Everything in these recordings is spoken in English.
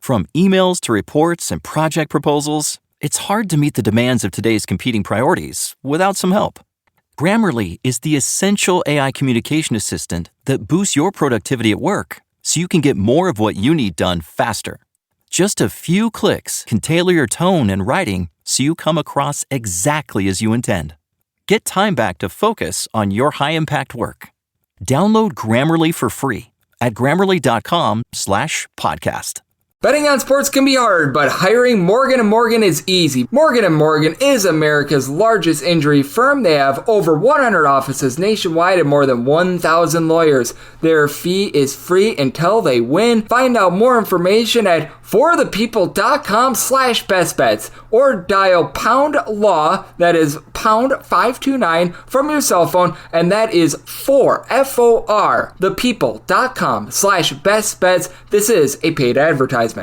From emails to reports and project proposals, it's hard to meet the demands of today's competing priorities without some help. Grammarly is the essential AI communication assistant that boosts your productivity at work so you can get more of what you need done faster. Just a few clicks can tailor your tone and writing so you come across exactly as you intend. Get time back to focus on your high-impact work. Download Grammarly for free at grammarly.com/podcast. Betting on sports can be hard, but hiring Morgan & Morgan is easy. Morgan & Morgan is America's largest injury firm. They have over 100 offices nationwide and more than 1,000 lawyers. Their fee is free until they win. Find out more information at forthepeople.com/bestbets or dial pound law, that is pound 529 from your cell phone, and that is FOR, thepeople.com/bestbets. This is a paid advertisement. Hey,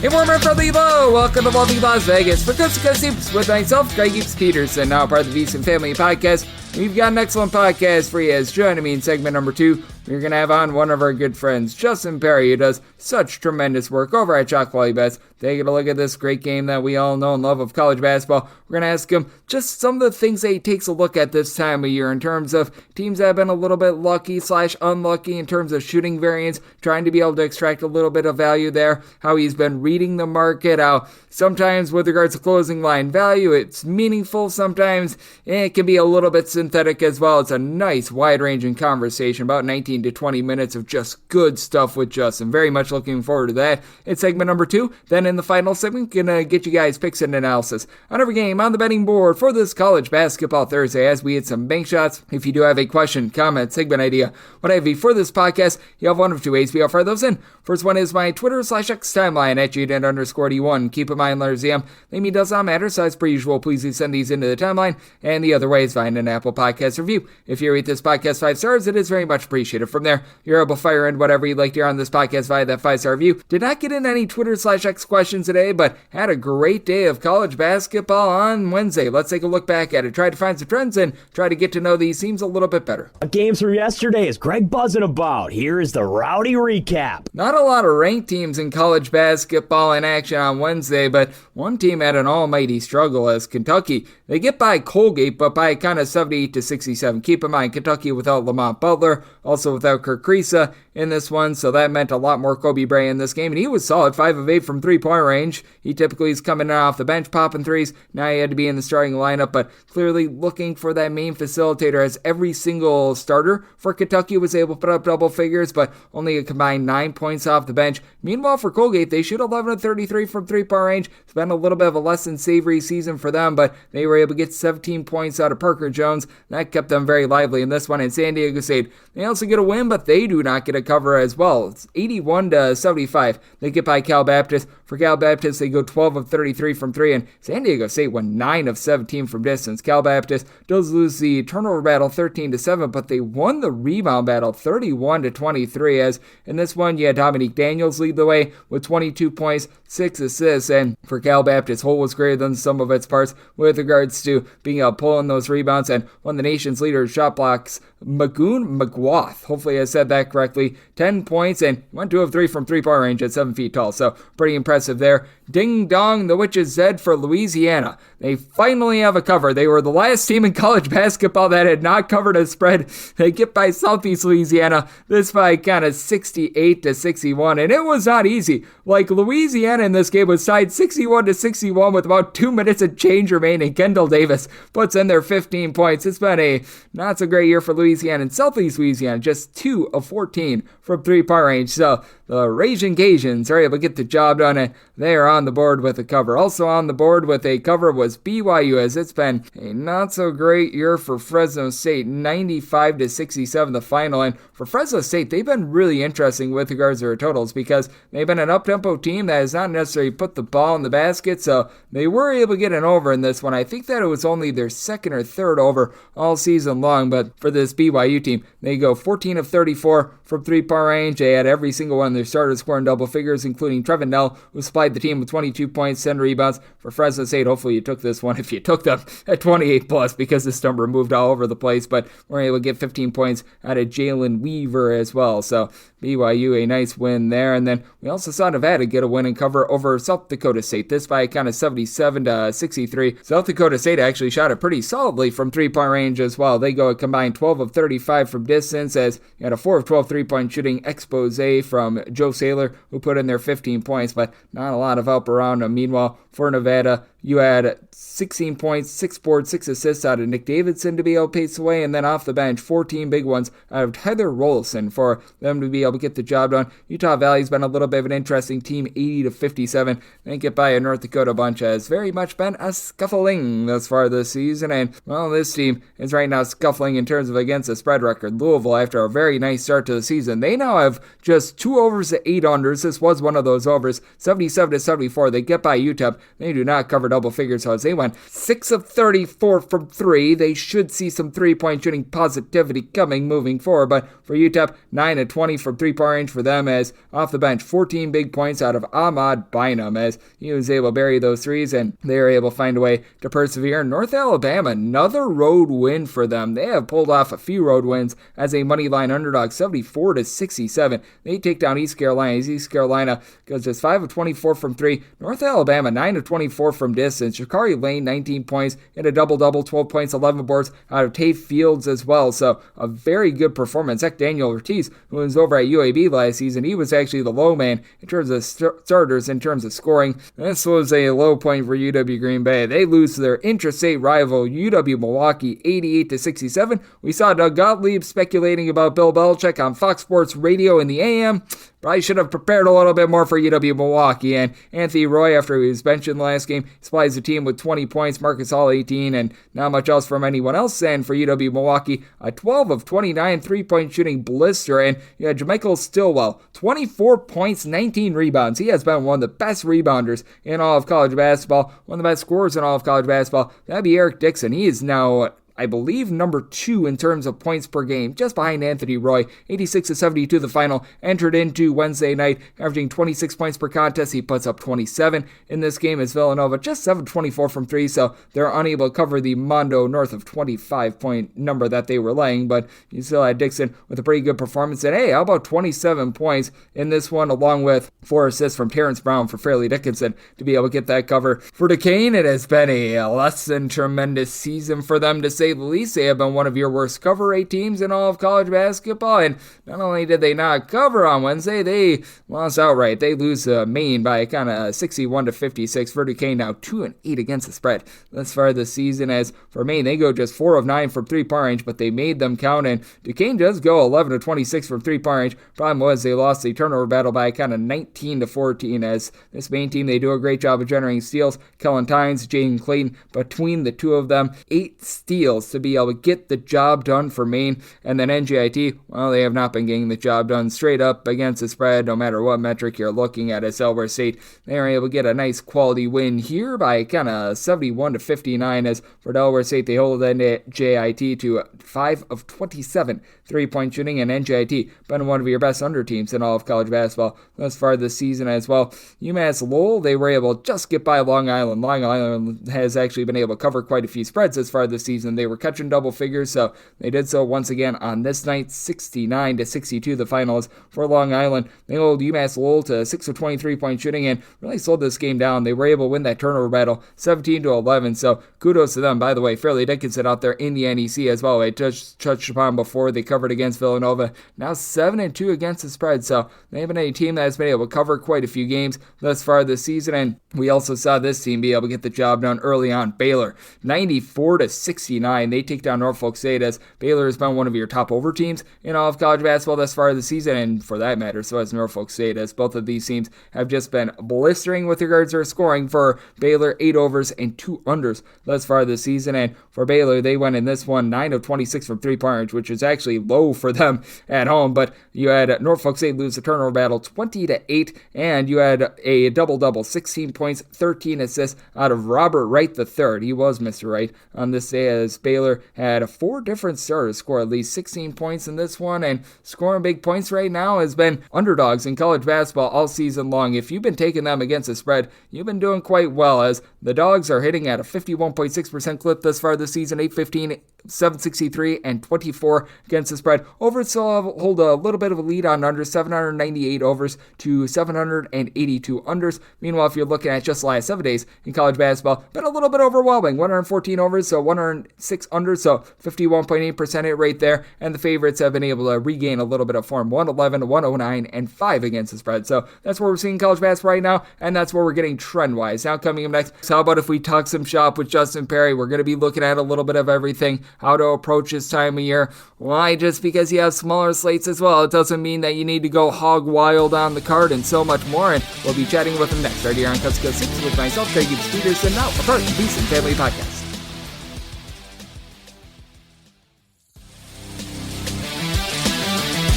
warmer from the low. Welcome to Lovely Las Vegas for Coast to Coast Hoops with myself, Greg Eaps Peterson, now part of the VSiN Family Podcast. We've got an excellent podcast for you. As joining me in segment number 2, we're going to have on one of our good friends, Justin Perri, who does such tremendous work over at Chalk Volley Bets. Taking a look at this great game that we all know and love of college basketball. We're going to ask him just some of the things that he takes a look at this time of year in terms of teams that have been a little bit lucky/unlucky in terms of shooting variance, trying to be able to extract a little bit of value there, how he's been reading the market, how sometimes with regards to closing line value, it's meaningful. Sometimes it can be a little bit synthetic as well. It's a nice wide-ranging conversation, about 19 to 20 minutes of just good stuff with Justin. Very much looking forward to that. It's segment number 2. Then in the final segment, gonna get you guys picks and analysis on every game on the betting board for this college basketball Thursday as we hit some bank shots. If you do have a question, comment, segment idea, what have you for this podcast, you have one of two ways we offer those in. First one is my Twitter/X timeline at @JDent_D1. Keep in mind, letters DM, name does not matter, so as per usual, please do send these into the timeline. And the other way is find an Apple Podcast review. If you rate this podcast 5 stars, it is very much appreciated. From there, you're able to fire in whatever you'd like to hear on this podcast via that 5-star review. Did not get in any Twitter/X questions today, but had a great day of college basketball on Wednesday. Let's take a look back at it, try to find some trends, and try to get to know these teams a little bit better. Games from yesterday is Greg buzzing about. Here is the rowdy recap. Not a lot of ranked teams in college basketball in action on Wednesday, but one team had an almighty struggle as Kentucky. They get by Colgate, but by kind of 78 to 67. Keep in mind, Kentucky without Lamont Butler, also without Kirk Kriisa in this one, so that meant a lot more Kobe Bray in this game, and he was solid, 5 of 8 from three-point range. He typically is coming in off the bench, popping threes. Now he had to be in the starting lineup, but clearly looking for that main facilitator, as every single starter for Kentucky was able to put up double figures, but only a combined 9 points off the bench. Meanwhile, for Colgate, they shoot 11 of 33 from three-point range. It's been a little bit of a less than savory season for them, but they were able to get 17 points out of Parker Jones. That kept them very lively in this one. In San Diego State, they also get a win, but they do not get a cover as well. It's 81 to 75. They get by Cal Baptist. For Cal Baptist, they go 12 of 33 from 3, and San Diego State went 9 of 17 from distance. Cal Baptist does lose the turnover battle 13 to 7, but they won the rebound battle 31 to 23, as in this one, you had Dominique Daniels lead the way with 22 points, 6 assists, and for Cal Baptist, whole was greater than some of its parts with regards to being able to pull in those rebounds, and one of the nation's leaders shot blocks, Magoon McGwath, hopefully I said that correctly, 10 points, and went 2 of 3 from three-point range at 7 feet tall, so pretty impressive there. Ding dong, the witches said for Louisiana. They finally have a cover. They were the last team in college basketball that had not covered a spread. They get by Southeast Louisiana, this by kind of 68 to 61, and it was not easy. Like, Louisiana in this game was tied 61 to 61 with about 2 minutes of change remaining. Kendall Davis puts in their 15 points. It's been a not so great year for Louisiana and Southeast Louisiana, just 2 of 14 from three-point range. So the Raging Cajuns are able to get the job done, and they are on the board with a cover. Also on the board with a cover was BYU, as it's been a not so great year for Fresno State, 95 to 67 the final. And for Fresno State, they've been really interesting with regards to their totals, because they've been an up-tempo team that has not necessarily put the ball in the basket, so they were able to get an over in this one. I think that it was only their second or third over all season long, but for this BYU team, they go 14 of 34 from three-point range. They had every single one of their starters scoring double figures, including Trevin Nell, who supplied the team with 22 points, 10 rebounds. For Fresno State, hopefully you took this one if you took them at 28 plus, because this number moved all over the place, but we're able to get 15 points out of Jalen Weaver as well. So BYU, a nice win there. And then we also saw Nevada get a win and cover over South Dakota State. This by a count of 77-63. South Dakota State actually shot it pretty solidly from three-point range as well. They go a combined 12 of 35 from distance, as you had a 4 of 12 three-point shooting expose from Joe Saylor, who put in their 15 points, but not a lot of help around him. Meanwhile, for Nevada, you had 16 points, 6 boards, 6 assists out of Nick Davidson to be able to pace away, and then off the bench, 14 big ones out of Tyler Rollison for them to be able to get the job done. Utah Valley's been a little bit of an interesting team, 80-57. They get by a North Dakota bunch, has very much been a scuffling thus far this season, and well, this team is right now scuffling in terms of against the spread record. Louisville, after a very nice start to the season, they now have just 2 overs to 8 unders. This was one of those overs, 77-74. They get by UTEP. They do not cover double figures, so as they went 6 of 34 from 3. They should see some three-point shooting positivity coming moving forward, but for UTEP, 9 of 20 from three-point range for them, as off the bench, 14 big points out of Ahmad Bynum, as he was able to bury those threes, and they were able to find a way to persevere. North Alabama, another road win for them. They have pulled off a few road wins as a money line underdog, 74-67. They take down East Carolina, as East Carolina goes just 5 of 24 from 3. North Alabama, 9 of 24 from distance. Shakari Lane, 19 points, and a double-double, 12 points, 11 boards out of Tafe Fields as well. So a very good performance. Heck, Daniel Ortiz, who was over at UAB last season, he was actually the low man in terms of starters, in terms of scoring. This was a low point for UW Green Bay. They lose to their intrastate rival UW Milwaukee, 88-67. We saw Doug Gottlieb speculating about Bill Belichick on Fox Sports Radio in the AM. Probably should have prepared a little bit more for UW Milwaukee. And Anthony Roy, after he was benched in the last game, supplies the team with 20 points, Marcus Hall 18, and not much else from anyone else. And for UW Milwaukee, a 12 of 29 three-point shooting blister. And you had JaMychal Stillwell, 24 points, 19 rebounds. He has been one of the best rebounders in all of college basketball, one of the best scorers in all of college basketball. That'd be Eric Dixon. He is now, I believe, number 2 in terms of points per game, just behind Anthony Roy. 86-72 the final, entered into Wednesday night, averaging 26 points per contest. He puts up 27 in this game as Villanova, just 7-24 from 3, so they're unable to cover the Mondo north of 25-point number that they were laying, but you still had Dixon with a pretty good performance. And hey, how about 27 points in this one, along with 4 assists from Terrence Brown for Fairleigh Dickinson to be able to get that cover. For Duquesne, it has been a less than tremendous season for them, to say the least. They have been one of your worst cover rate teams in all of college basketball, and not only did they not cover on Wednesday, they lost outright. They lose Maine by a kind of 61-56. For Duquesne, now 2-8 against the spread thus far this season. As for Maine, they go just 4 of 9 from three-point range, but they made them count, and Duquesne does go 11 of 26 from three-point range. Problem was they lost the turnover battle by a kind of 19-14, as this Maine team, they do a great job of generating steals. Kellen Tynes, Jaden Clayton, between the two of them, 8 steals to be able to get the job done for Maine. And then NJIT, well, they have not been getting the job done straight up against the spread, no matter what metric you're looking at. As Delaware State, they are able to get a nice quality win here by kind of 71-59. As for Delaware State, they hold NJIT to 5 of 27 three-point shooting, and NJIT been one of your best under teams in all of college basketball thus far this season as well. UMass Lowell, they were able to just get by Long Island. Long Island has actually been able to cover quite a few spreads as far this season. They were catching double figures, so they did so once again on this night. 69-62 the finals for Long Island. They hold UMass Lowell to 6 of 23 point shooting and really slowed this game down. They were able to win that turnover battle 17-11, so kudos to them. By the way, Fairleigh Dickinson out there in the NEC as well. I touched upon before, they covered against Villanova. Now 7-2 against the spread, so they've been a team that has been able to cover quite a few games thus far this season, and we also saw this team be able to get the job done early on. Baylor, 94-69. They take down Norfolk State, as Baylor has been one of your top over teams in all of college basketball thus far this season, and for that matter, so has Norfolk State, as both of these teams have just been blistering with regards to their scoring. For Baylor, 8 overs and 2 unders thus far this season, and for Baylor, they went in this one 9 of 26 from three-point range, which is actually low for them at home, but you had Norfolk State lose the turnover battle 20-8, and you had a double-double, 16 points, 13 assists out of Robert Wright III. He was Mr. Wright on this day, as Baylor had 4 different starters score at least 16 points in this one, and scoring big points right now has been underdogs in college basketball all season long. If you've been taking them against the spread, you've been doing quite well, as the dogs are hitting at a 51.6% clip thus far this season, 815, 763, and 24 against the spread. Overs still hold a little bit of a lead on unders, 798 overs to 782 unders. Meanwhile, if you're looking at just the last 7 days in college basketball, been a little bit overwhelming. 114 overs, so 106 unders, so 51.8% hit rate there. And the favorites have been able to regain a little bit of form, 111, 109, and 5 against the spread. So that's where we're seeing college basketball right now, and that's where we're getting trend-wise. Now coming up next, so how about if we talk some shop with Justin Perri? We're going to be looking at a little bit of everything, how to approach this time of year. Why? Just because you have smaller slates as well, it doesn't mean that you need to go hog wild on the card, and so much more. And we'll be chatting with him next right here on Coast to Coast 6 with myself, Greg Peterson, now a part of the Beast and Family Podcast.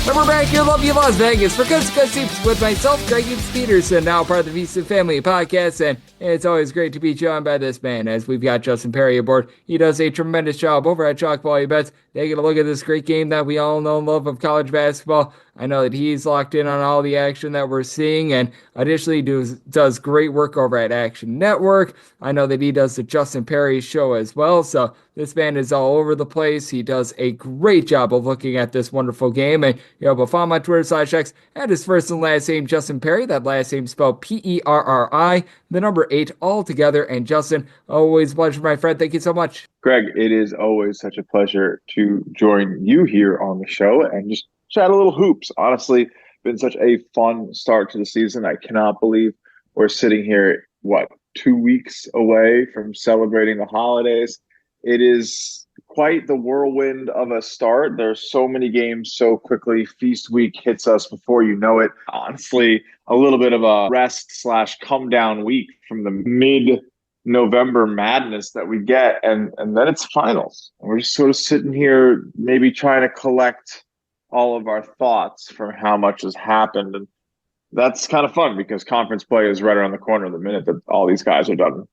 And we're back here, love you, Las Vegas, for Coast to Coast Soups with myself, Greg Peterson, now part of the Beast and Family Podcast, and it's always great to be joined by this man, as we've got Justin Perri aboard. He does a tremendous job over at Chalk Value Bets, taking a look at this great game that we all know and love of college basketball. I know that he's locked in on all the action that we're seeing, and additionally does great work over at Action Network. I know that he does the Justin Perri show as well, so this man is all over the place. He does a great job of looking at this wonderful game, and but follow him on Twitter/X at his first and last name, Justin Perri. That last name spelled Perri, the number 8 all together. And Justin, always a pleasure, my friend. Thank you so much. Greg, it is always such a pleasure to join you here on the show and just chat a little hoops. Honestly, been such a fun start to the season. I cannot believe we're sitting here, 2 weeks away from celebrating the holidays. It is quite the whirlwind of a start. There's so many games so quickly. Feast week hits us before you know it. Honestly, a little bit of a rest/come down week from the mid-November madness that we get. And then it's finals. And we're just sort of sitting here maybe trying to collect all of our thoughts from how much has happened. And that's kind of fun because conference play is right around the corner the minute that all these guys are done,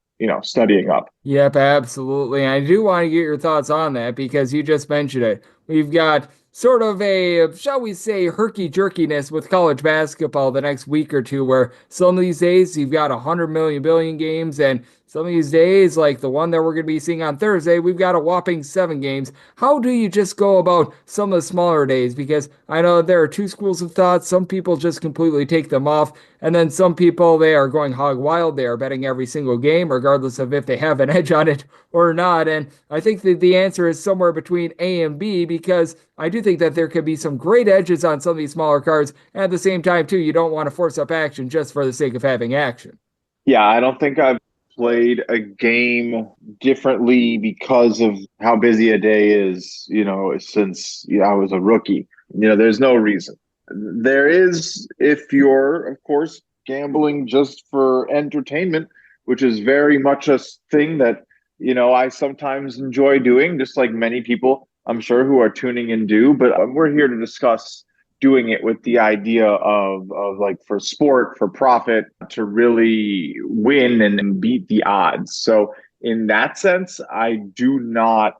studying up. Yep, absolutely. I do want to get your thoughts on that because you just mentioned it. We've got sort of a, shall we say, herky-jerkiness with college basketball the next week or two, where some of these days you've got 100 million billion games, and some of these days, like the one that we're going to be seeing on Thursday, we've got a whopping 7 games. How do you just go about some of the smaller days? Because I know there are 2 schools of thought. Some people just completely take them off, and then some people, they are going hog wild. They are betting every single game, regardless of if they have an edge on it or not. And I think that the answer is somewhere between A and B, because I do think that there could be some great edges on some of these smaller cards. And at the same time, too, you don't want to force up action just for the sake of having action. Yeah, I don't think I've played a game differently because of how busy a day is, since I was a rookie. There's no reason. There is, if you're, of course, gambling just for entertainment, which is very much a thing that, I sometimes enjoy doing, just like many people, I'm sure, who are tuning in do. But we're here to discuss doing it with the idea of like for sport, for profit, to really win and beat the odds. So in that sense, I do not,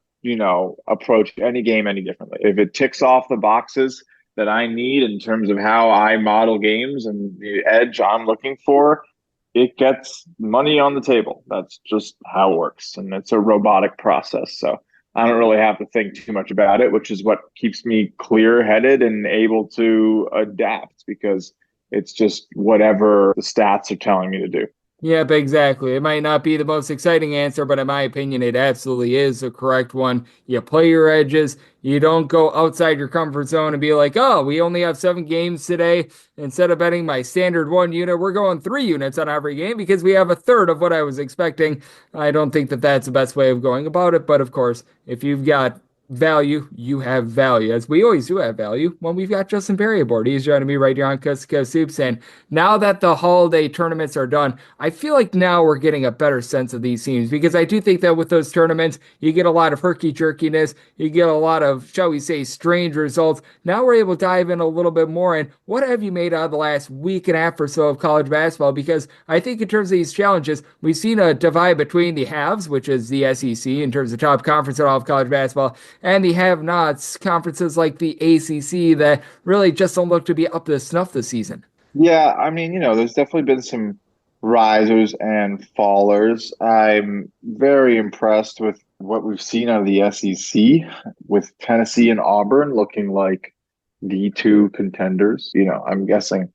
approach any game any differently. If it ticks off the boxes that I need in terms of how I model games and the edge I'm looking for, it gets money on the table. That's just how it works. And it's a robotic process. So I don't really have to think too much about it, which is what keeps me clear-headed and able to adapt, because it's just whatever the stats are telling me to do. Yep, exactly. It might not be the most exciting answer, but in my opinion, it absolutely is the correct one. You play your edges. You don't go outside your comfort zone and be like, oh, we only have 7 games today. Instead of betting my standard 1 unit, we're going 3 units on every game because we have a third of what I was expecting. I don't think that that's the best way of going about it. But of course, if you've got value, you have value, as we always do have value when we've got Justin Perri aboard. He's joining me right here on Coast to Coast Soups. And now that the holiday tournaments are done, I feel like now we're getting a better sense of these teams, because I do think that with those tournaments, you get a lot of herky-jerkiness, you get a lot of, shall we say, strange results. Now we're able to dive in a little bit more. And what have you made out of the last week and a half or so of college basketball? Because I think in terms of these challenges, we've seen a divide between the haves, which is the SEC in terms of top conference in all of college basketball, and the have-nots, conferences like the ACC that really just don't look to be up to snuff this season. Yeah, I mean, there's definitely been some risers and fallers. I'm very impressed with what we've seen out of the SEC, with Tennessee and Auburn looking like the two contenders. I'm guessing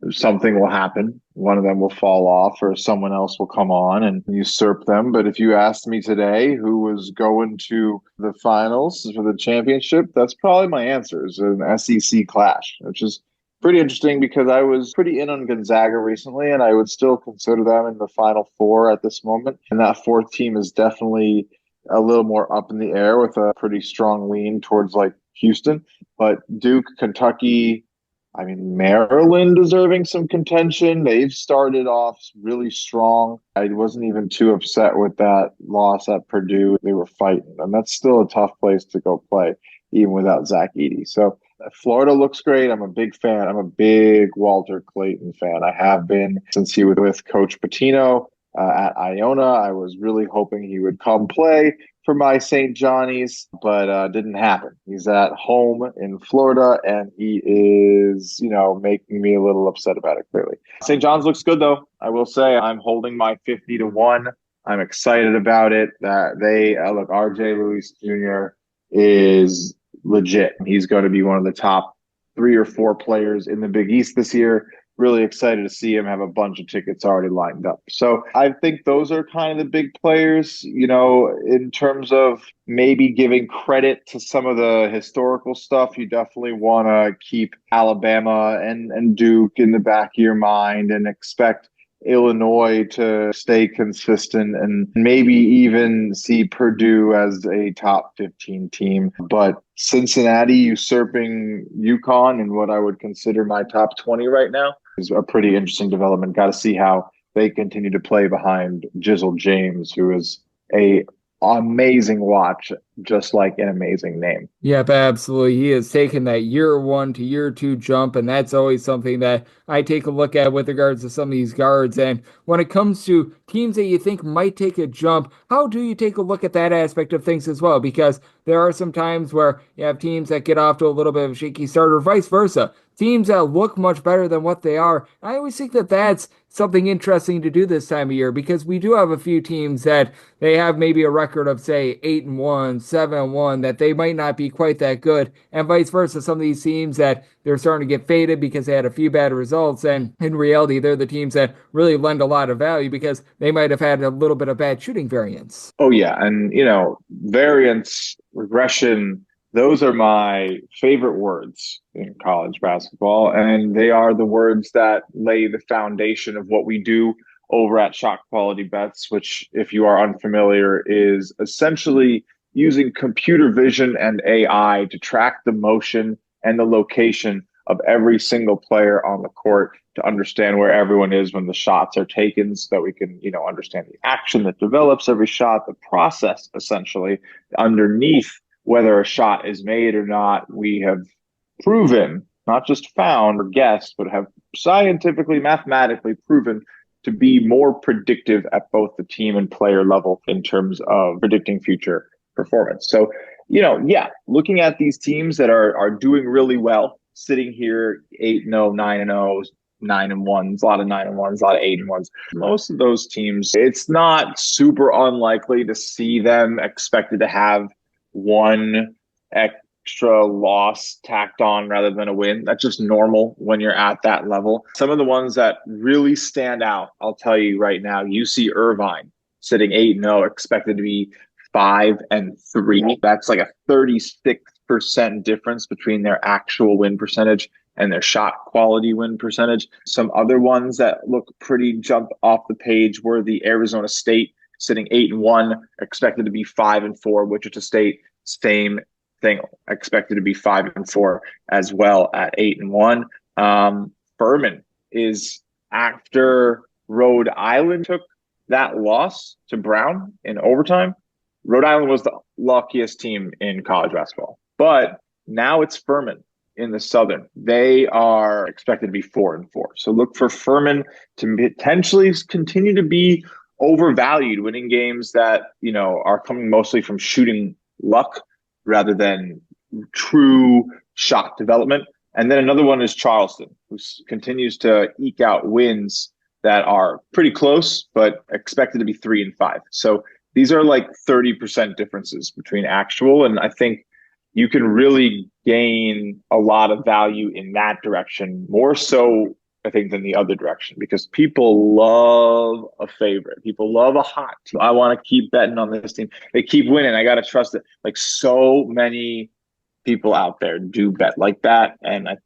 something will happen. One of them will fall off or someone else will come on and usurp them. But if you asked me today who was going to the finals for the championship, that's probably my answer, is an SEC clash, which is pretty interesting because I was pretty in on Gonzaga recently, and I would still consider them in the Final Four at this moment. And that fourth team is definitely a little more up in the air with a pretty strong lean towards like Houston. But Duke, Kentucky, I mean, Maryland deserving some contention. They've started off really strong. I wasn't even too upset with that loss at Purdue. They were fighting, and that's still a tough place to go play, even without Zach Edey. So Florida looks great. I'm a big fan. I'm a big Walter Clayton fan. I have been since he was with Coach Pitino at Iona. I was really hoping he would come play for my St. Johnny's, but didn't happen. He's at home in Florida, and he is, making me a little upset about it, clearly. St. John's looks good, though. I will say I'm holding my 50-1. I'm excited about it. That look, RJ Lewis Jr. is legit. He's going to be one of the top 3 or 4 players in the Big East this year. Really excited to see him, have a bunch of tickets already lined up. So I think those are kind of the big players, in terms of maybe giving credit to some of the historical stuff. You definitely want to keep Alabama and Duke in the back of your mind and expect Illinois to stay consistent and maybe even see Purdue as a top 15 team. But Cincinnati usurping UConn in what I would consider my top 20 right now is a pretty interesting development. Got to see how they continue to play behind Jizzle James, who is a amazing watch, just like an amazing name. Yep, absolutely. He has taken that year 1 to year 2 jump, and that's always something that I take a look at with regards to some of these guards. And when it comes to teams that you think might take a jump, how do you take a look at that aspect of things as well? Because there are some times where you have teams that get off to a little bit of a shaky start, or vice versa. Teams that look much better than what they are. I always think that that's something interesting to do this time of year, because we do have a few teams that they have maybe a record of, say, 8-1, 7-1, that they might not be quite that good, and vice versa. Some of these teams that they're starting to get faded because they had a few bad results, and in reality, they're the teams that really lend a lot of value because they might have had a little bit of bad shooting variance. Oh, yeah. And, variance, regression, those are my favorite words in college basketball, and they are the words that lay the foundation of what we do over at Shot Quality Bets, which, if you are unfamiliar, is essentially using computer vision and AI to track the motion and the location of every single player on the court to understand where everyone is when the shots are taken, so that we can, understand the action that develops every shot, the process essentially underneath whether a shot is made or not. We have proven, not just found or guessed, but have scientifically, mathematically proven to be more predictive at both the team and player level in terms of predicting future performance. So, looking at these teams that are doing really well, sitting here 8-0, 9-0, 9-1s, a lot of 9-1s, a lot of 8-1s. Most of those teams, it's not super unlikely to see them expected to have one extra loss tacked on rather than a win. That's just normal when you're at that level. Some of the ones that really stand out, I'll tell you right now, UC Irvine sitting 8-0, expected to be 5-3. That's like a 36% difference between their actual win percentage and their shot quality win percentage. Some other ones that look pretty jump off the page were the Arizona State sitting 8-1, expected to be 5-4. Wichita State, same thing. Expected to be 5-4 as well at 8-1. Furman is, after Rhode Island took that loss to Brown in overtime, Rhode Island was the luckiest team in college basketball. But now it's Furman in the Southern. They are expected to be 4-4. So look for Furman to potentially continue to be overvalued, winning games that, are coming mostly from shooting luck rather than true shot development. And then another one is Charleston, who continues to eke out wins that are pretty close, but expected to be 3-5. So these are like 30% differences between actual, and I think you can really gain a lot of value in that direction, more so, I think, than the other direction, because people love a favorite. People love a hot team. I want to keep betting on this team. They keep winning. I got to trust it. Like, so many people out there do bet like that. And I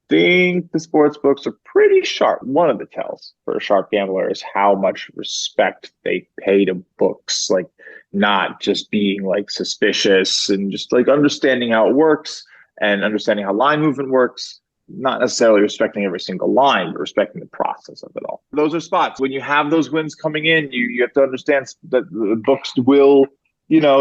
think the sports books are pretty sharp. One of the tells for a sharp gambler is how much respect they pay to books, like not just being like suspicious and just like understanding how it works and understanding how line movement works, not necessarily respecting every single line, but respecting the process of it all. Those are spots. When you have those wins coming in, you have to understand that the books will,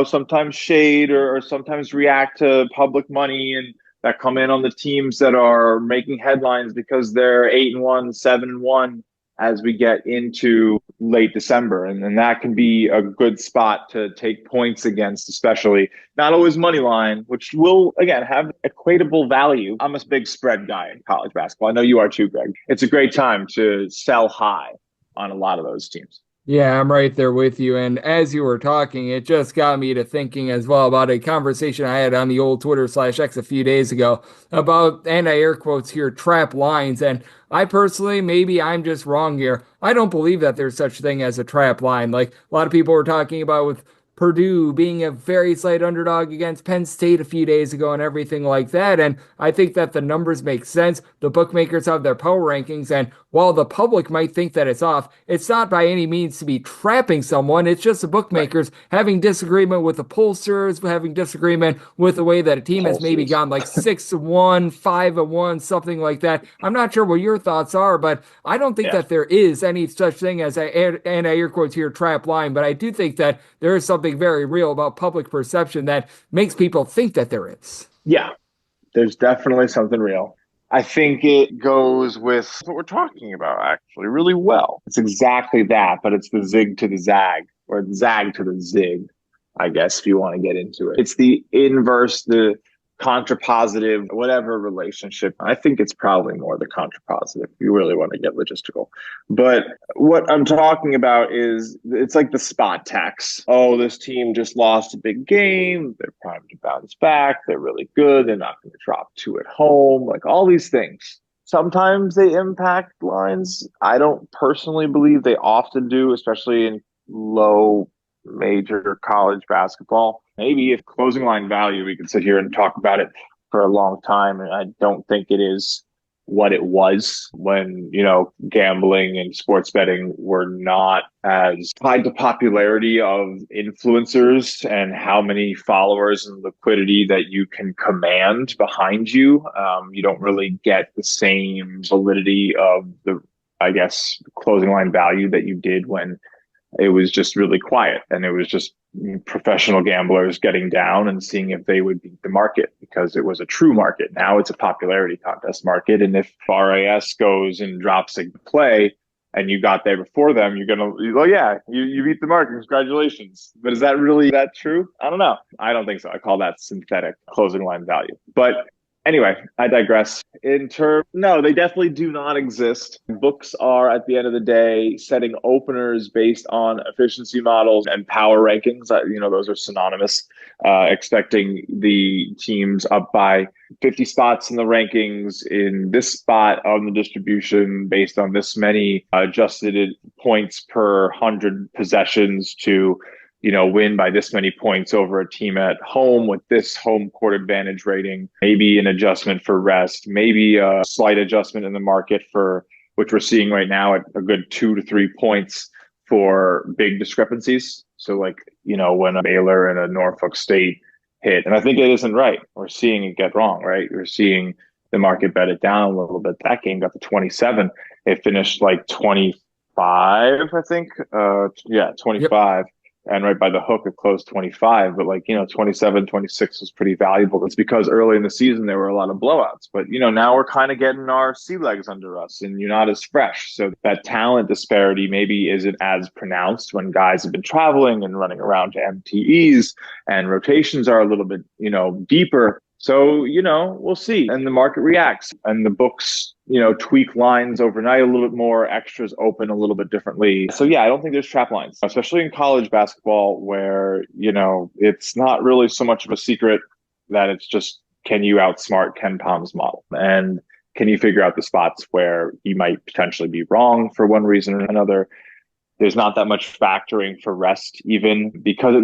sometimes shade or sometimes react to public money and that come in on the teams that are making headlines because they're 8-1, 7-1 as we get into late December. And that can be a good spot to take points against, especially not always money line, which will, again, have equatable value. I'm a big spread guy in college basketball. I know you are too, Greg. It's a great time to sell high on a lot of those teams. Yeah, I'm right there with you. And as you were talking, it just got me to thinking as well about a conversation I had on the old Twitter/X a few days ago about, and I air quotes here, trap lines. And I personally, maybe I'm just wrong here. I don't believe that there's such a thing as a trap line. Like a lot of people were talking about with Purdue being a very slight underdog against Penn State a few days ago and everything like that. And I think that the numbers make sense. The bookmakers have their power rankings. And while the public might think that it's off, it's not by any means to be trapping someone. It's just the bookmakers having disagreement with the pollsters, having disagreement with the way that a team has maybe gone like 6-1, 5-1, something like that. I'm not sure what your thoughts are, but I don't think that there is any such thing as and I air quotes here, trap line. But I do think that there is something very real about public perception that makes people think that there is. Yeah, there's definitely something real. I think it goes with what we're talking about actually really well. It's exactly that, but it's the zig to the zag, or the zag to the zig, I guess, if you want to get into it. It's the inverse, the contrapositive, whatever relationship. I think it's probably more the contrapositive if you really want to get logistical. But what I'm talking about is it's like the spot tax. Oh, this team just lost a big game. They're primed to bounce back. They're really good. They're not going to drop 2 at home. Like all these things. Sometimes they impact lines. I don't personally believe they often do, especially in low major college basketball. Maybe if closing line value, we could sit here and talk about it for a long time. And I don't think it is what it was when, gambling and sports betting were not as tied to popularity of influencers and how many followers and liquidity that you can command behind you. You don't really get the same validity of the, I guess, closing line value that you did when it was just really quiet and it was just professional gamblers getting down and seeing if they would beat the market because it was a true market. Now it's a popularity contest market. And if RAS goes and drops a play and you got there before them, you're going to, well, yeah, you beat the market. Congratulations. But is that really that true? I don't know. I don't think so. I call that synthetic closing line value. But anyway, I digress. No, they definitely do not exist. Books are, at the end of the day, setting openers based on efficiency models and power rankings. Those are synonymous. Expecting the teams up by 50 spots in the rankings in this spot on the distribution based on this many adjusted points per 100 possessions to win by this many points over a team at home with this home court advantage rating, maybe an adjustment for rest, maybe a slight adjustment in the market for which we're seeing right now at a good 2 to 3 points for big discrepancies. So when a Baylor and a Norfolk State hit. And I think it isn't right. We're seeing it get wrong, right? We're seeing the market bet it down a little bit. That game got to 27. It finished like 25, I think. 25. And right by the hook, it closed 25. But 27, 26 was pretty valuable. It's because early in the season, there were a lot of blowouts. But, now we're kind of getting our sea legs under us and you're not as fresh. So that talent disparity maybe isn't as pronounced when guys have been traveling and running around to MTEs and rotations are a little bit, deeper. So, we'll see. And the market reacts and the books, tweak lines overnight a little bit more, extras open a little bit differently. So, yeah, I don't think there's trap lines, especially in college basketball where, it's not really so much of a secret that it's just, can you outsmart Ken Palm's model? And can you figure out the spots where he might potentially be wrong for one reason or another? There's not that much factoring for rest even because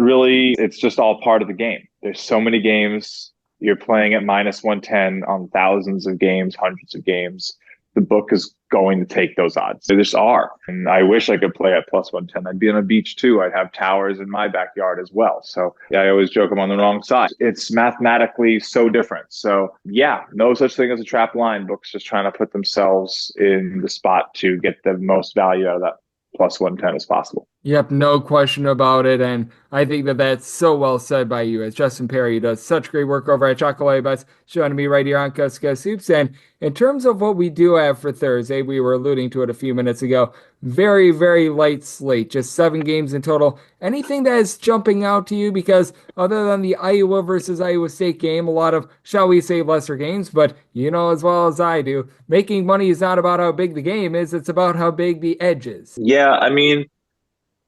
it's just all part of the game. There's so many games. You're playing at minus 110 on thousands of games, hundreds of games. The book is going to take those odds. They just are. And I wish I could play at plus 110. I'd be on a beach too. I'd have towers in my backyard as well. So yeah, I always joke I'm on the wrong side. It's mathematically so different. So yeah, no such thing as a trap line. Books just trying to put themselves in the spot to get the most value out of that plus 110 as possible. Yep, no question about it. And I think that that's so well said by you, as Justin Perri does such great work over at Chocolate Bets, showing me right here on Coast to Coast Hoops. And in terms of what we do have for Thursday, we were alluding to it a few minutes ago. Very, very light slate, just 7 games in total. Anything that is jumping out to you? Because other than the Iowa versus Iowa State game, a lot of, shall we say, lesser games, but you know as well as I do, making money is not about how big the game is, it's about how big the edge is. Yeah, I mean,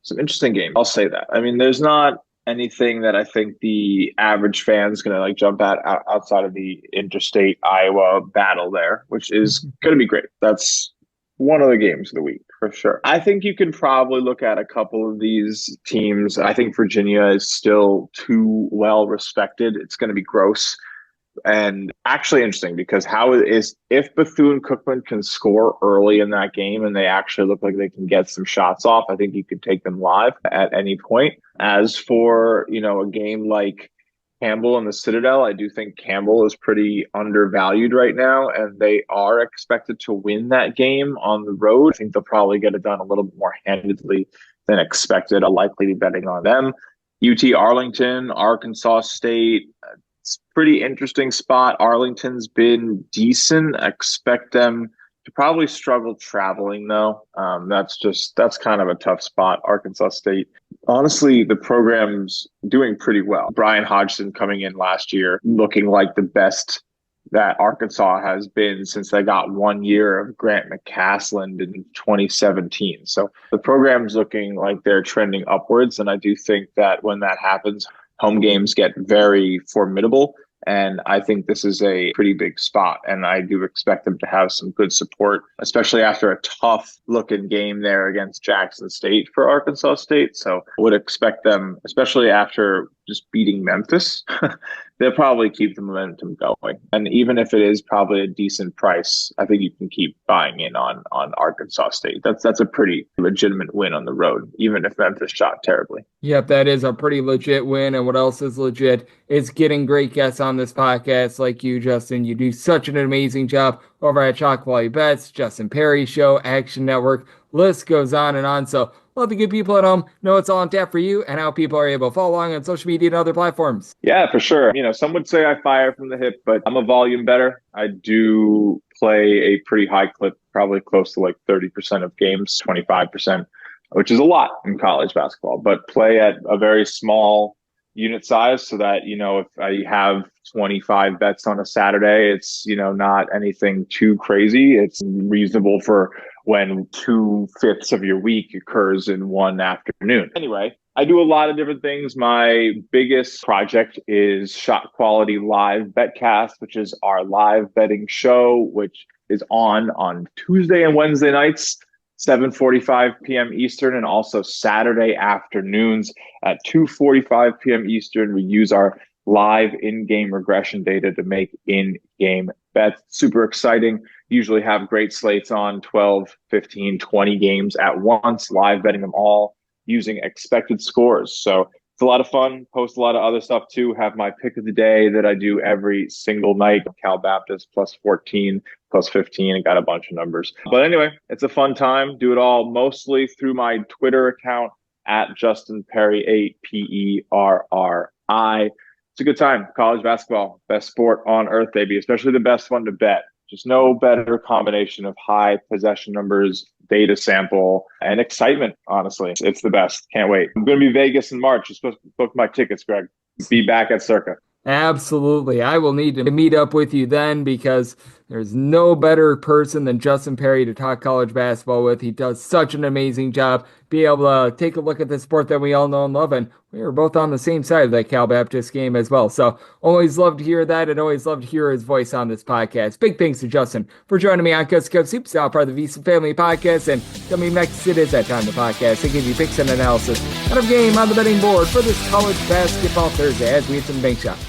some interesting game. I'll say that. I mean, there's not anything that I think the average fan's going to jump at outside of the interstate Iowa battle there, which is going to be great. That's one of the games of the week for sure. I think you can probably look at a couple of these teams. I think Virginia is still too well respected. It's going to be gross. And actually interesting because if Bethune Cookman can score early in that game and they actually look like they can get some shots off, I think you could take them live at any point. As for, a game like Campbell and the Citadel, I do think Campbell is pretty undervalued right now, and they are expected to win that game on the road. I think they'll probably get it done a little bit more handedly than expected. I'll likely be betting on them. UT Arlington, Arkansas State, pretty interesting spot. Arlington's been decent. I expect them to probably struggle traveling though. That's kind of a tough spot. Arkansas State, honestly, the program's doing pretty well. Brian Hodgson coming in last year, looking like the best that Arkansas has been since they got 1 year of Grant McCasland in 2017. So the program's looking like they're trending upwards. And I do think that when that happens, home games get very formidable. And I think this is a pretty big spot. And I do expect them to have some good support, especially after a tough looking game there against Jackson State for Arkansas State. So I would expect them, especially after just beating Memphis, they'll probably keep the momentum going. And even if it is probably a decent price, I think you can keep buying in on Arkansas State. That's a pretty legitimate win on the road, even if Memphis shot terribly. Yep, that is a pretty legit win. And what else is legit is getting great guests on this podcast like you, Justin. You do such an amazing job over at Chocolate Bets, Justin Perri Show, Action Network. List goes on and on. So let the good people at home know it's all on tap for you and how people are able to follow along on social media and other platforms. Yeah, for sure. Some would say I fire from the hip, but I'm a volume better. I do play a pretty high clip, probably close to 30% of games, 25%, which is a lot in college basketball, but play at a very small unit size so that, if I have 25 bets on a Saturday, it's, not anything too crazy. It's reasonable for when 2/5 of your week occurs in one afternoon. Anyway, I do a lot of different things. My biggest project is Shot Quality Live Betcast, which is our live betting show, which is on Tuesday and Wednesday nights, 7:45 p.m. Eastern, and also Saturday afternoons at 2:45 p.m. Eastern. We use our live in-game regression data to make in-game bets. Super exciting. Usually have great slates on 12, 15, 20 games at once, live betting them all using expected scores. So It's a lot of fun. Post a lot of other stuff too. Have my pick of the day that I do every single night. Cal Baptist plus 14, plus 15. I got a bunch of numbers. But anyway, it's a fun time. Do it all mostly through my Twitter account at Justin Perri, APERRI. It's a good time. College basketball, best sport on earth, baby, especially the best one to bet. Just no better combination of high possession numbers, data sample, and excitement, honestly. It's the best. Can't wait. I'm going to be Vegas in March. You're supposed to book my tickets, Greg. Be back at Circa. Absolutely. I will need to meet up with you then because there's no better person than Justin Perri to talk college basketball with. He does such an amazing job. Be able to take a look at the sport that we all know and love, and we were both on the same side of that Cal Baptist game as well. So always love to hear that, and always love to hear his voice on this podcast. Big thanks to Justin for joining me on Coast to Coast Hoops, now part of the VSiN Family Podcast. And coming next, it is that time of the podcast to give you picks and analysis out of game on the betting board for this college basketball Thursday as we hit some bank shots.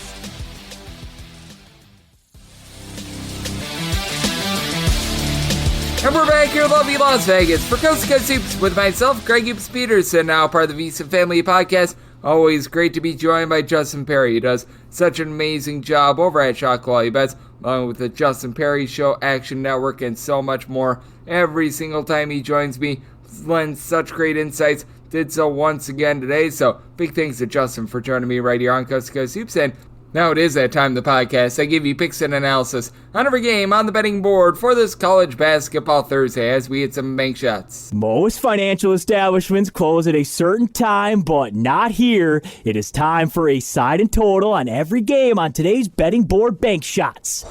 And we're back here in lovely Las Vegas for Coast to Coast Hoops with myself, Greg Hoops Peterson, now part of the VSiN Family Podcast. Always great to be joined by Justin Perri. He does such an amazing job over at Shot Quality Bets, along with the Justin Perri Show, Action Network, and so much more. Every single time he joins me, lends such great insights. Did so once again today. So big thanks to Justin for joining me right here on Coast to Coast Hoops. And now it is that time of the podcast. I give you picks and analysis on every game on the betting board for this college basketball Thursday as we hit some bank shots. Most financial establishments close at a certain time, but not here. It is time for a side and total on every game on today's betting board bank shots.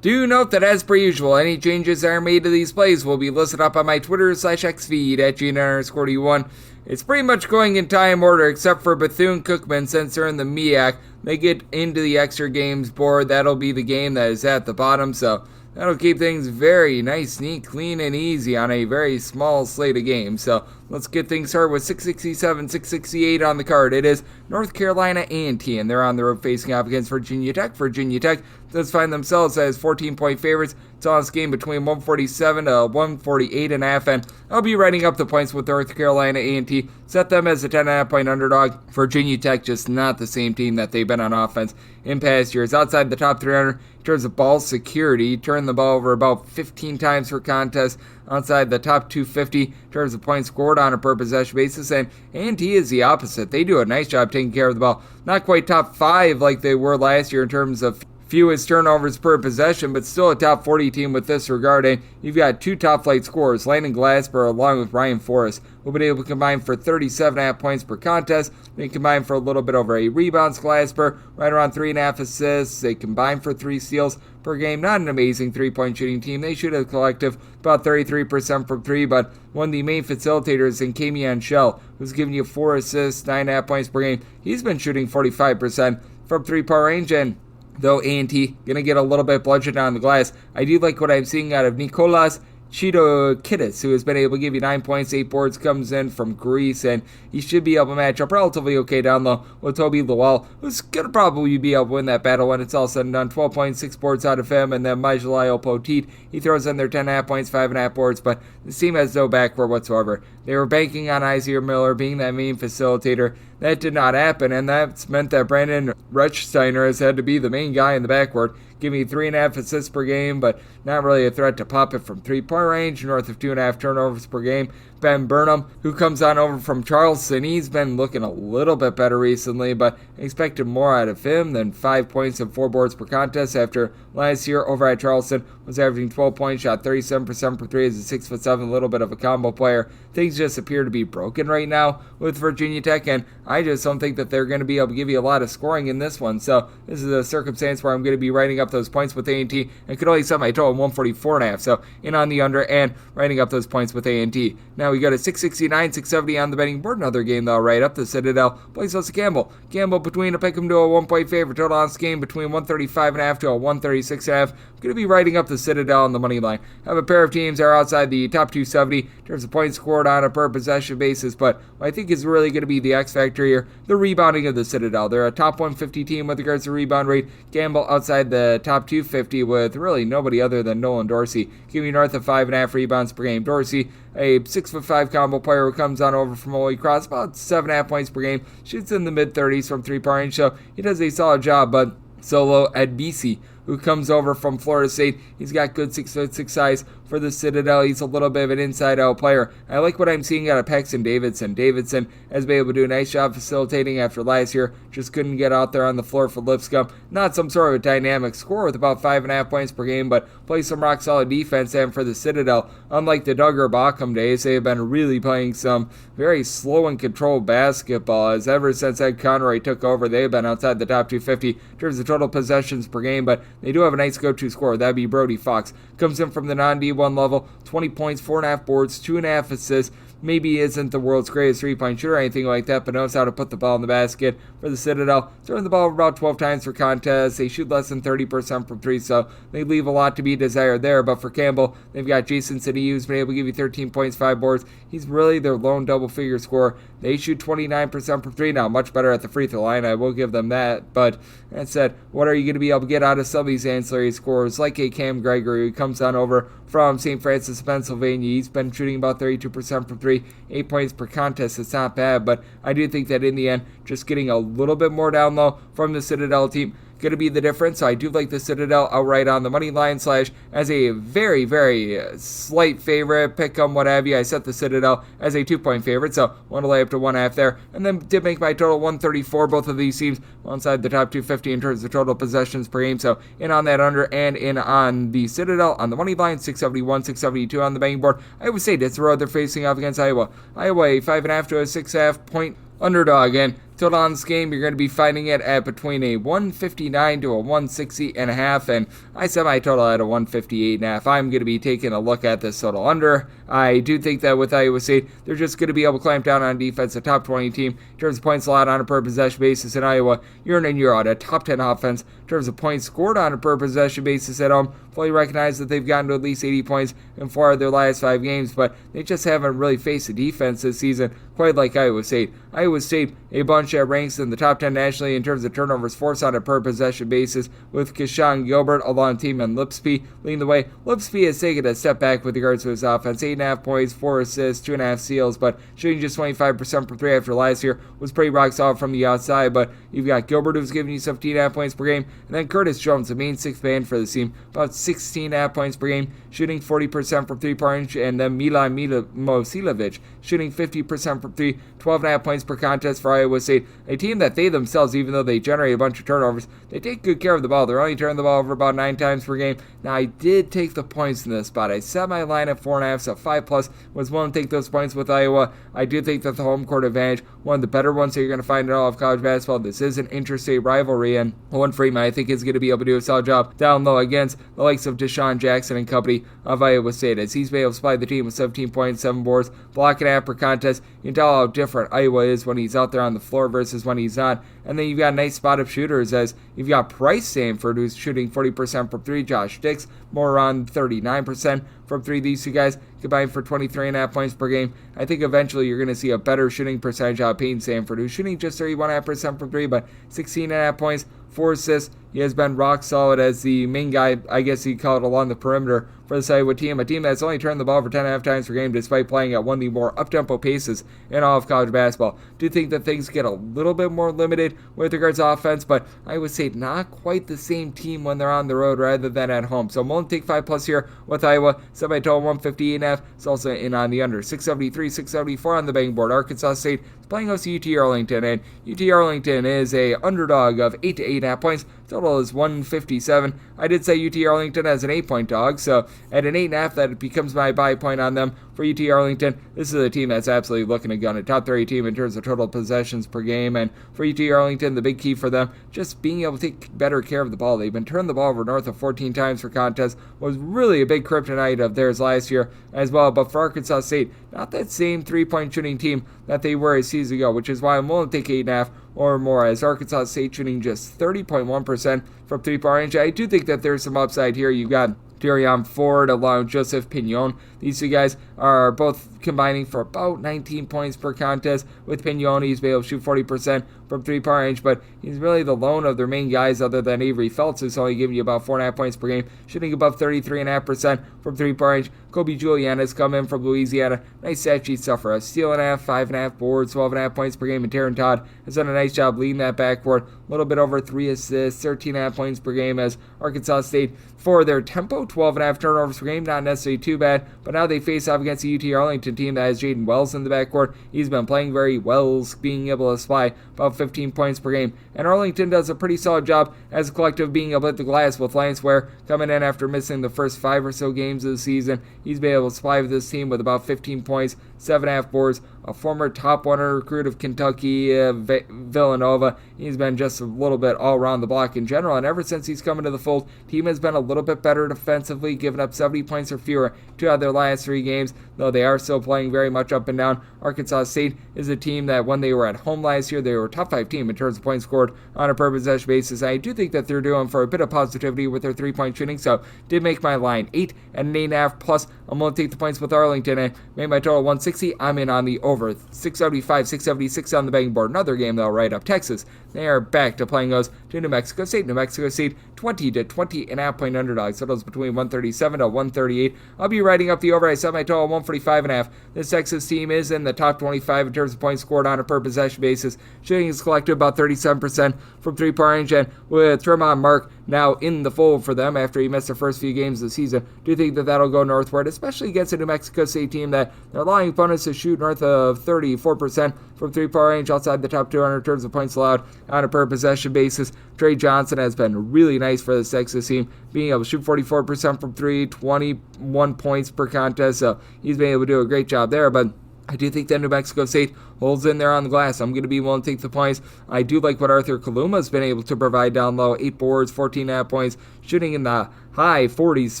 Do note that as per usual, any changes that are made to these plays will be listed up on my Twitter/X feed at GN_D1. It's pretty much going in time order except for Bethune Cookman since they're in the MEAC. They get into the extra games board. That'll be the game that is at the bottom, so that'll keep things very nice, neat, clean, and easy on a very small slate of games. So let's get things started with 667, 668 on the card. It is North Carolina A&T, and they're on the road facing off against Virginia Tech. Virginia Tech does find themselves as 14-point favorites. It's on this game between 147 to 148.5, and I'll be writing up the points with North Carolina A&T. Set them as a 10.5-point underdog. Virginia Tech just not the same team that they've been on offense in past years. Outside the top 300 in terms of ball security, turned the ball over about 15 times per contest. Outside the top 250 in terms of points scored on a per possession basis, and A&T is the opposite. They do a nice job taking care of the ball. Not quite top 5 like they were last year in terms of fewest turnovers per possession, but still a top 40 team with this regard. And you've got two top flight scorers, Landon Glasper along with Ryan Forrest, who've been able to combine for 37.5 points per contest. They combine for a little bit over 8 rebounds. Glasper right around 3.5 assists. They combine for 3 steals per game. Not an amazing three-point shooting team. They shoot a collective about 33% from 3, but one of the main facilitators in Kamian Shell, who's giving you 4 assists, 9.5 points per game. He's been shooting 45% from 3-point range, and though A&T going to get a little bit bludgeoned on the glass, I do like what I'm seeing out of Nicolas Chidokidis, who has been able to give you 9 points, 8 boards, comes in from Greece, and he should be able to match up relatively okay down low with Toby Lawal, who's going to probably be able to win that battle when it's all said and done. 12 points, 6 boards out of him, and then Majalayo Poteet, he throws in their 10.5 points, 5.5 boards, but this team has no backcourt whatsoever. They were banking on Isaiah Miller being that main facilitator. That did not happen, and that's meant that Brandon Rechsteiner has had to be the main guy in the backcourt, giving you 3.5 assists per game, but not really a threat to pop it from 3-point range, north of 2.5 turnovers per game. Ben Burnham, who comes on over from Charleston, he's been looking a little bit better recently, but expected more out of him than 5 points and 4 boards per contest after last year over at Charleston was averaging 12 points, shot 37% per 3 as a 6'7", little bit of a combo player. Things just appear to be broken right now with Virginia Tech, and I just don't think that they're going to be able to give you a lot of scoring in this one. So this is a circumstance where I'm going to be writing up those points with A&T and could only set my total 144.5. So in on the under and writing up those points with A&T. Now we go to 669, 670 on the betting board. Another game that I'll write up. The Citadel plays us to Campbell. Campbell between a pick 'em to a 1-point favorite. Total on this game between 135.5 to a 136.5. I'm going to be writing up the Citadel on the money line. I have a pair of teams that are outside the top 270 in terms of points scored on a per possession basis, but what I think is really going to be the X factor factor here, the rebounding of the Citadel. They're a top 150 team with regards to rebound rate. Campbell outside the top 250 with really nobody other than Nolan Dorsey, giving you north of 5.5 rebounds per game. Dorsey, a 6'5" combo player who comes on over from Holy Cross, about 7.5 points per game, shoots in the mid-30s from three-point range, so he does a solid job. But Solo Adbisi, who comes over from Florida State, he's got good 6'6" size for the Citadel. He's a little bit of an inside-out player. I like what I'm seeing out of Paxton Davidson. Davidson has been able to do a nice job facilitating after last year. Just couldn't get out there on the floor for Lipscomb. Not some sort of a dynamic scorer with about 5.5 points per game, but plays some rock-solid defense. And for the Citadel, unlike the Duggar Backham days, they have been really playing some very slow and controlled basketball. As ever since Ed Conroy took over, they've been outside the top 250 in terms of total possessions per game, but they do have a nice go-to scorer. That'd be Brody Fox. Comes in from the non-D1 level, 20 points, 4.5 boards, 2.5 assists. Maybe isn't the world's greatest three-point shooter or anything like that, but knows how to put the ball in the basket. For the Citadel, throwing the ball about 12 times for contests. They shoot less than 30% from three, so they leave a lot to be desired there. But for Campbell, they've got Jason City, who's been able to give you 13 points, 5 boards. He's really their lone double-figure scorer. They shoot 29% from three now, much better at the free throw line. I will give them that. But that said, what are you going to be able to get out of some of these ancillary scorers, like a Cam Gregory, who comes on over from St. Francis, Pennsylvania? He's been shooting about 32% from three, 8 points per contest. It's not bad, but I do think that in the end, just getting a little bit more down low from the Citadel team going to be the difference. So I do like the Citadel outright on the money line / as a very, very slight favorite. Pick 'em, what have you. I set the Citadel as a 2-point favorite, so want to lay up to 1.5 there. And then did make my total 134. Both of these teams inside the top 250 in terms of total possessions per game. So in on that under and in on the Citadel on the money line, 671, 672 on the betting board. Iowa State, it's the road they're facing off against Iowa. Iowa, a 5.5 to a 6.5 point underdog. And total on this game, you're going to be finding it at between a 159 to a 160.5, and I set my total at a 158.5. I'm going to be taking a look at this total under. I do think that with Iowa State, they're just going to be able to clamp down on defense, a top 20 team in terms of points allowed on a per possession basis in Iowa. Year in and year out, a top 10 offense in terms of points scored on a per possession basis at home. Fully recognize that they've gotten to at least 80 points in 4 of their last 5 games, but they just haven't really faced a defense this season quite like Iowa State. Iowa State, a bunch that ranks in the top 10 nationally in terms of turnovers forced on a per possession basis, with Keshawn Gilbert along team and Lipsby leading the way. Lipsby has taken a step back with regards to his offense, 8.5 points, 4 assists, 2.5 steals, but shooting just 25% from three after last year was pretty rock solid from the outside. But you've got Gilbert, who's giving you 17.5 points per game, and then Curtis Jones, the main sixth man for the team, about 16.5 points per game, shooting 40% from three-point range, and then Milan Mosilovic shooting 50% from three, 12.5 points per contest for Iowa State, a team that they themselves, even though they generate a bunch of turnovers, they take good care of the ball. They're only turning the ball over about 9 times per game. Now, I did take the points in this spot. I set my line at 4.5, so 5+, was willing to take those points with Iowa. I do think that the home court advantage, one of the better ones that you're going to find in all of college basketball. This is an interstate rivalry, and Owen Freeman, I think, is going to be able to do a solid job down low against the likes of Deshaun Jackson and company of Iowa State, as he's been able to supply the team with 17 points, 7 boards, block and a half per contest. You can tell how different Iowa is when he's out there on the floor versus when he's not. And then you've got a nice spot of shooters, as you've got Price Sanford, who's shooting 40% from three, Josh Dix more around 39% from three. These two guys combined for 23.5 points per game. I think eventually you're going to see a better shooting percentage out of Peyton Sanford, who's shooting just 31.5% from three, but 16.5 points, 4 assists. He has been rock solid as the main guy, I guess you'd call it, along the perimeter for the Iowa team, a team that's only turned the ball over 10.5 times per game despite playing at one of the more up-tempo paces in all of college basketball. Do think that things get a little bit more limited with regards to offense, but I would say not quite the same team when they're on the road rather than at home. So I'm willing to take 5+ here with Iowa. Set my total 158.5. It's also in on the under. 673, 674 on the betting board. Arkansas State is playing host to UT Arlington, and UT Arlington is a underdog of 8 to 8.5 points. Total is 157. I did say UT Arlington as an 8-point dog, so at an 8.5, that becomes my buy point on them for UT Arlington. This is a team that's absolutely looking to gun, a top 30 team in terms of total possessions per game. And for UT Arlington, the big key for them, just being able to take better care of the ball. They've been turning the ball over north of 14 times per contest, was really a big kryptonite of theirs last year as well. But for Arkansas State, not that same 3-point shooting team that they were a season ago, which is why I'm willing to take 8.5 or more, as Arkansas State shooting just 30.1% from 3-point range. I do think that there's some upside here. You've got Darion Ford along with Joseph Pignon. These two guys are both combining for about 19 points per contest. With Pignon, he's been able to shoot 40% from three-point range, but he's really the lone of their main guys other than Avery Felts, who's only giving you about 4.5 points per game, shooting above 33.5% from three-point range. Kobe Julian has come in from Louisiana. Nice stat sheet stuff for us. Steal and a half, 5.5 boards, 12.5 points per game. And Taron Todd has done a nice job leading that backcourt. A little bit over 3 assists, 13.5 points per game as Arkansas State, for their tempo, 12.5 turnovers per game, not necessarily too bad, but now they face off against the UT Arlington team that has Jaden Wells in the backcourt. He's been playing very well, being able to supply about 15 points per game. And Arlington does a pretty solid job as a collective being able to hit the glass, with Lance Ware coming in after missing the first 5 or so games of the season. He's been able to supply with this team with about 15 points, 7.5 boards, a former top 100 recruit of Kentucky, Villanova. He's been just a little bit all around the block in general, and ever since he's come into the fold, team has been a little bit better defensively, giving up 70 points or fewer 2 out of their last 3 games, though they are still playing very much up and down. Arkansas State is a team that when they were at home last year, they were a top 5 team in terms of points scored on a per possession basis. I do think that they're doing for a bit of positivity with their 3-point shooting, so did make my line 8 and 8.5 plus. I'm going to take the points with Arlington and made my total 160. I'm in on the over. 675, 676 on the betting board. Another game though right up. Texas, they are back to playing those to New Mexico State. New Mexico State 20 to 20.5 point underdogs. Totals between 137 to 138. I'll be writing up the over. I set my total 145.5. This Texas team is in the top 25 in terms of points scored on a per possession basis. Shooting is collected about 37% from 3-point range, and with Tremont Mark now in the fold for them after he missed the first few games of the season, do you think that that'll go northward, especially against a New Mexico State team that they're allowing opponents to shoot north of 34% from 3-point range, outside the top 200 in terms of points allowed on a per possession basis. Trey Johnson has been really nice for the Texas team, being able to shoot 44% from 3, 21 points per contest, so he's been able to do a great job there, but I do think that New Mexico State holds in there on the glass. I'm going to be willing to take the points. I do like what Arthur Kaluma has been able to provide down low. 8 boards, 14.5 points, shooting in the high 40s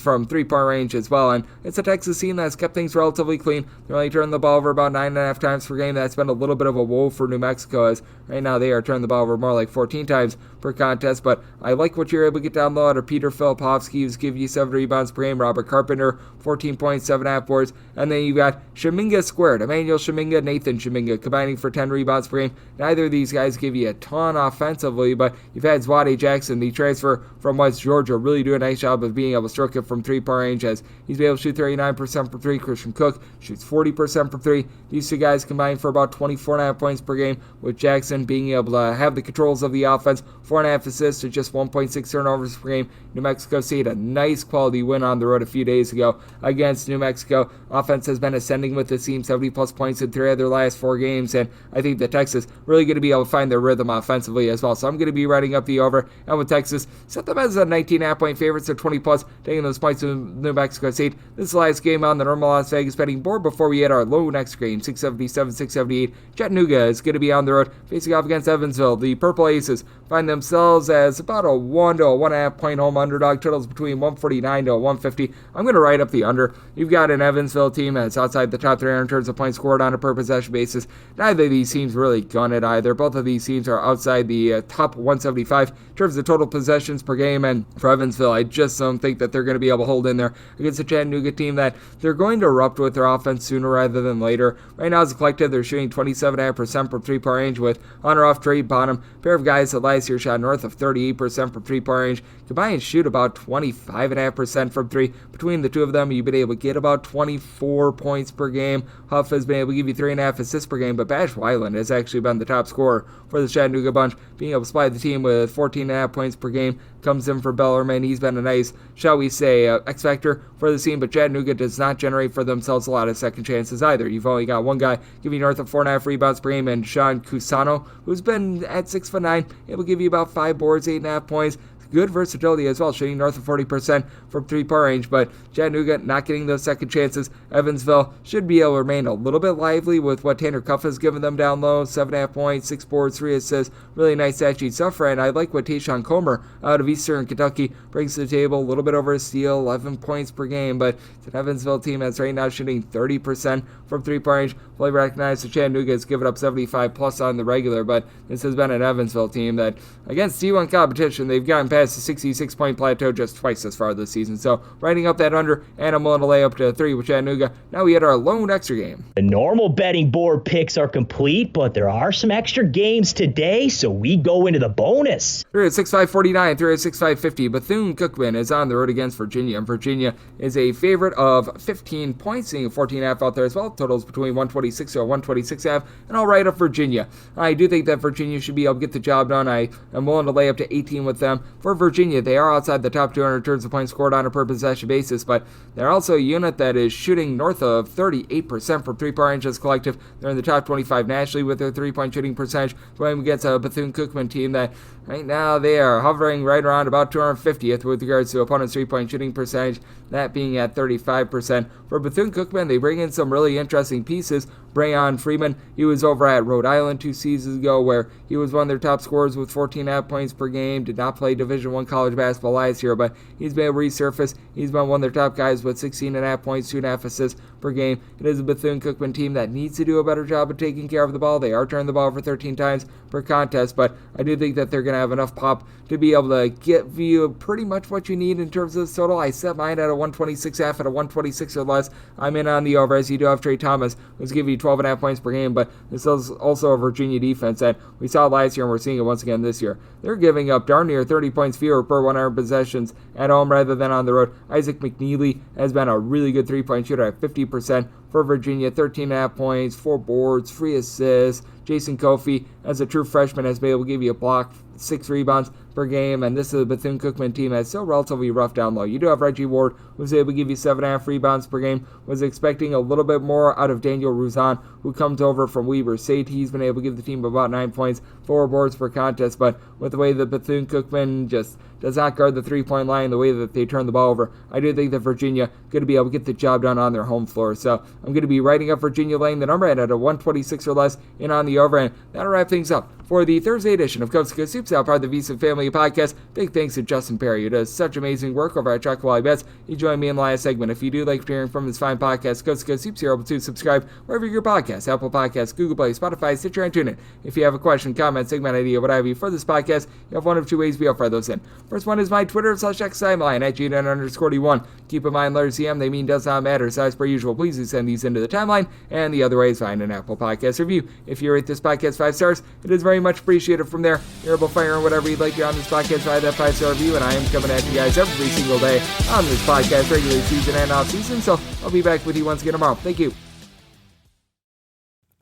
from 3-point range as well. And it's a Texas team that's kept things relatively clean. They're only turning the ball over about 9.5 times per game. That's been a little bit of a woe for New Mexico, as right now they are turning the ball over more like 14 times per contest. But I like what you're able to get down low out of Peter Filipovsky, who's giving you 7 rebounds per game. Robert Carpenter, 14 points, 7.5 boards. And then you've got Shaminga squared. Emmanuel Shaminga, Nathan Shaminga, combining for 10 rebounds per game. Neither of these guys give you a ton offensively, but you've had Zwade Jackson, the transfer from West Georgia, really do a nice job of being able to stroke it from 3-point range, as he's been able to shoot 39% from 3. Christian Cook shoots 40% from 3. These two guys combined for about 24.5 points per game, with Jackson being able to have the controls of the offense, 4.5 assists to just 1.6 turnovers per game. New Mexico State, a nice quality win on the road a few days ago against New Mexico. Offense has been ascending with the team, 70-plus points in 3 of their last 4 games, and I think that Texas really going to be able to find their rhythm offensively as well. So I'm going to be writing up the over, and with Texas, set them as a 19.5 point favorite, so 20-plus, taking those points to New Mexico State. This is the last game on the normal Las Vegas betting board before we hit our low next game, 677, 678. Chattanooga is going to be on the road, facing off against Evansville. The Purple Aces find themselves as about a 1 to a 1.5 point home underdog. Totals between 149 to 150. I'm going to write up the under. You've got an Evansville team that's outside the top 300 in terms of points scored on a per possession basis. Neither of these teams really gun it either. Both of these teams are outside the top 175 in terms of total possessions per game, and for Evansville, I just don't think that they're going to be able to hold in there against a Chattanooga team that they're going to erupt with their offense sooner rather than later. Right now, as a collective, they're shooting 27.5% from 3-point range, with on-or-off Trey Bonham, pair of guys that last year shot north of 38% from 3-point range. Combined shoot about 25.5% from 3. Between the two of them, you've been able to get about 24 points per game. Huff has been able to give you 3.5 assists per game, but Bash Weiland has actually been the top scorer for the Chattanooga bunch, being able to supply the team with 14.5 points per game. Comes in for Bellarmine. He's been a nice, shall we say, X-factor for the team, but Chattanooga does not generate for themselves a lot of second chances either. You've only got one guy giving north of 4.5 rebounds per game, and Sean Cusano, who's been at 6'9", able to give you about 5 boards, 8.5 points. Good versatility as well, shooting north of 40% from 3-point range, but Chattanooga not getting those second chances. Evansville should be able to remain a little bit lively with what Tanner Cuff has given them down low, 7.5 points, 6 boards, 3 assists, really nice stat sheet stuff, and I like what Tayshaun Comer out of Eastern Kentucky brings to the table, a little bit over a steal, 11 points per game, but it's an Evansville team that's right now shooting 30% from 3-point range. Fully recognized that Chattanooga has given up 75 plus on the regular, but this has been an Evansville team that, against D1 competition, they've gotten past passed the 66-point plateau just twice this far this season. So riding up that under, and I'm willing to lay up to 3 with Chattanooga. Now we had our lone extra game. The normal betting board picks are complete, but there are some extra games today, so we go into the bonus. 3 at 6-5-49, 3 at 6-5-50. Bethune Cookman is on the road against Virginia, and Virginia is a favorite of 15 points, seeing a 14.5 out there as well. Totals between 126 or 126.5, and I'll write up Virginia. I do think that Virginia should be able to get the job done. I am willing to lay up to 18 with them. For Virginia, they are outside the top 200 in terms of points scored on a per possession basis, but they're also a unit that is shooting north of 38% from three-point range as collective. They're in the top 25 nationally with their three-point shooting percentage, going against a Bethune-Cookman team that right now they are hovering right around about 250th with regards to opponent's three-point shooting percentage, that being at 35%. For Bethune-Cookman, they bring in some really interesting pieces. Brayon Freeman, he was over at Rhode Island 2 seasons ago where he was one of their top scorers with 14.5 points per game. Did not play Division I college basketball last year, but he's been able to resurface. He's been one of their top guys with 16.5 points, 2.5 assists per game. It is a Bethune-Cookman team that needs to do a better job of taking care of the ball. They are turning the ball over 13 times per contest, but I do think that they're going to have enough pop to be able to give you pretty much what you need in terms of this total. I set mine at a 126.5 at a 126 or less. I'm in on the over, as you do have Trey Thomas, who's giving you 12.5 points per game, but this is also a Virginia defense that we saw last year and we're seeing it once again this year. They're giving up darn near 30 points fewer per 100 possessions at home rather than on the road. Isaac McNeely has been a really good three-point shooter at 50% for Virginia, 13.5 points, 4 boards, 3 assists. Jason Kofi, as a true freshman, has been able to give you a block, 6 rebounds per game, and this is a Bethune-Cookman team that's still relatively rough down low. You do have Reggie Ward, who's able to give you 7.5 rebounds per game. Was expecting a little bit more out of Daniel Ruzan, who comes over from Weber State. He's been able to give the team about 9 points, 4 boards per contest, but with the way that Bethune-Cookman just does not guard the three-point line, the way that they turn the ball over, I do think that Virginia going to be able to get the job done on their home floor. So I'm going to be writing up Virginia, laying the number at a 126 or less in on the over, and that'll wrap things up for the Thursday edition of Coast to Coast Hoops, now part of the VSiN Family Podcast. Big thanks to Justin Perri, who does such amazing work over at Chocolate Bets. He joined me in the last segment. If you do like hearing from this fine podcast, Coast to Coast Hoops, you're able to subscribe wherever your podcasts, Apple Podcasts, Google Play, Spotify, Stitcher, and TuneIn. If you have a question, comment, segment idea, what have you for this podcast, you have one of two ways we offer those in. First one is my Twitter/X timeline at GN_D1. Keep in mind, letters CM, they mean does not matter. So as per usual, please do send these into the timeline. And the other way is find an Apple Podcast review. If you rate this podcast 5 stars, it is very much appreciated. From there, you're able to fire in whatever you'd like to on this podcast via that 5-star review, and I am coming at you guys every single day on this podcast, regular season and off season. So I'll be back with you once again tomorrow. Thank you.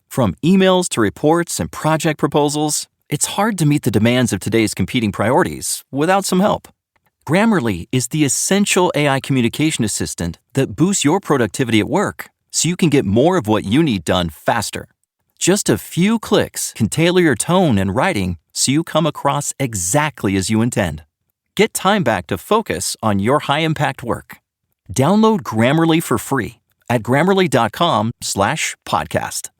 From emails to reports and project proposals, it's hard to meet the demands of today's competing priorities without some help. Grammarly is the essential AI communication assistant that boosts your productivity at work so you can get more of what you need done faster. Just a few clicks can tailor your tone and writing so you come across exactly as you intend. Get time back to focus on your high-impact work. Download Grammarly for free at Grammarly.com/podcast.